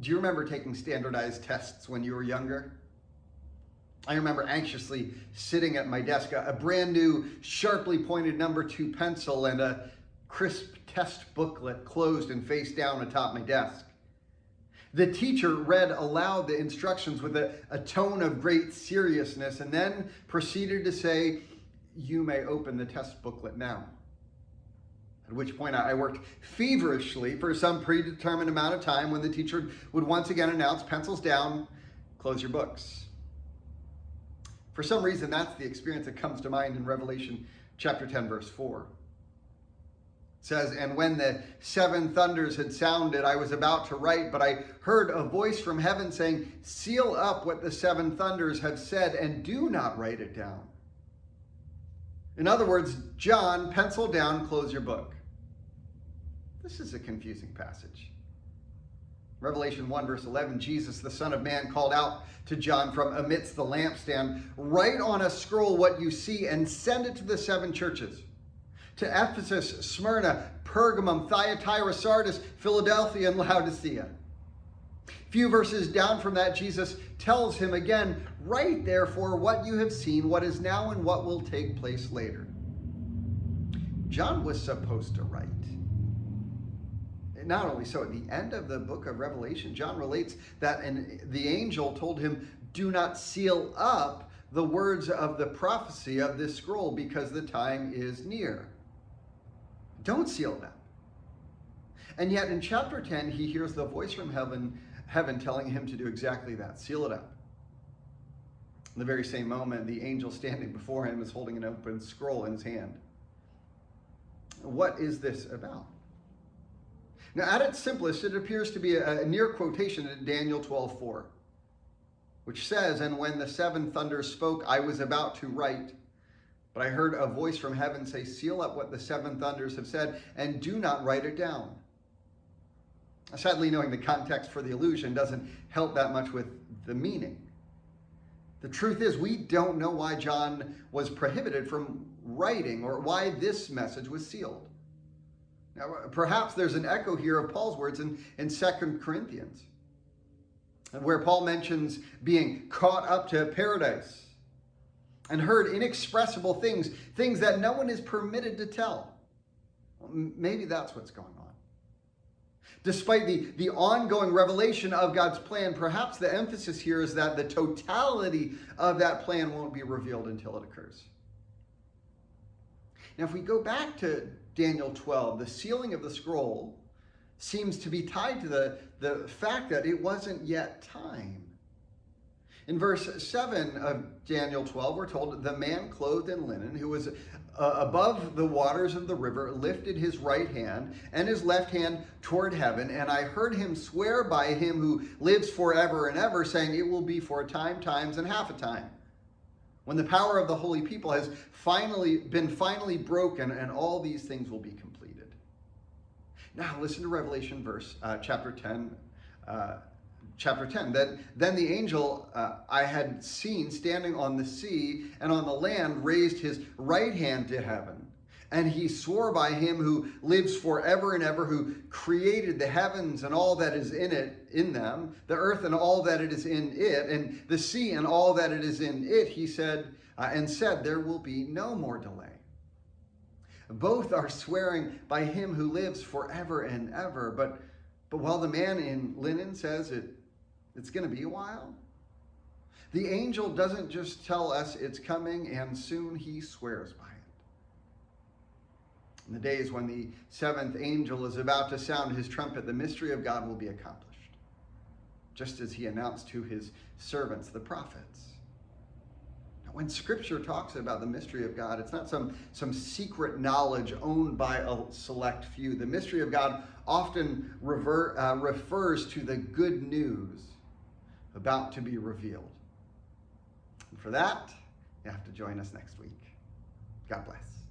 Do you remember taking standardized tests when you were younger? I remember anxiously sitting at my desk, a brand new, sharply pointed number 2 pencil and a crisp test booklet closed and face down atop my desk. The teacher read aloud the instructions with a tone of great seriousness and then proceeded to say, "You may open the test booklet now." At which point I worked feverishly for some predetermined amount of time when the teacher would once again announce, "Pencils down, close your books." For some reason, that's the experience that comes to mind in Revelation chapter 10, verse 4. It says, "And when the 7 thunders had sounded, I was about to write, but I heard a voice from heaven saying, 'Seal up what the 7 thunders have said and do not write it down.'" In other words, John, pencil down, close your book. This is a confusing passage. Revelation 1, verse 11, Jesus, the Son of Man, called out to John from amidst the lampstand, "Write on a scroll what you see and send it to the 7 churches. To Ephesus, Smyrna, Pergamum, Thyatira, Sardis, Philadelphia, and Laodicea." A few verses down from that, Jesus tells him again, "Write therefore what you have seen, what is now and what will take place later." John was supposed to write. Not only so, at the end of the book of Revelation, John relates that the angel told him, "Do not seal up the words of the prophecy of this scroll because the time is near." Don't seal them. And yet in chapter 10, he hears the voice from heaven telling him to do exactly that, seal it up. In the very same moment, the angel standing before him is holding an open scroll in his hand. What is this about? Now, at its simplest, it appears to be a near quotation in Daniel 12:4, which says, "And when the 7 thunders spoke, I was about to write, but I heard a voice from heaven say, 'Seal up what the 7 thunders have said, and do not write it down.'" Sadly, knowing the context for the allusion doesn't help that much with the meaning. The truth is, we don't know why John was prohibited from writing or why this message was sealed. Now, perhaps there's an echo here of Paul's words in 2 Corinthians, where Paul mentions being caught up to paradise and heard inexpressible things that no one is permitted to tell. Well, maybe that's what's going on. Despite the ongoing revelation of God's plan, perhaps the emphasis here is that the totality of that plan won't be revealed until it occurs. Now, if we go back to Daniel 12, the sealing of the scroll seems to be tied to the fact that it wasn't yet time. In verse 7 of Daniel 12, we're told, "The man clothed in linen, who was above the waters of the river, lifted his right hand and his left hand toward heaven, and I heard him swear by him who lives forever and ever, saying, 'It will be for a time, times, and half a time, when the power of the holy people has been finally broken, and all these things will be completed.'" Now listen to Revelation chapter 10. Then the angel I had seen standing on the sea and on the land raised his right hand to heaven, and he swore by him who lives forever and ever, who created the heavens and all that is in them, the earth and all that it is in it, and the sea and all that it is in it. He said, "There will be no more delay." Both are swearing by him who lives forever and ever. But while the man in linen says it's going to be a while, the angel doesn't just tell us it's coming, and soon he swears by it. In the days when the 7th angel is about to sound his trumpet, the mystery of God will be accomplished, just as he announced to his servants, the prophets. When Scripture talks about the mystery of God, it's not some secret knowledge owned by a select few. The mystery of God often refers to the good news about to be revealed. And for that, you have to join us next week. God bless.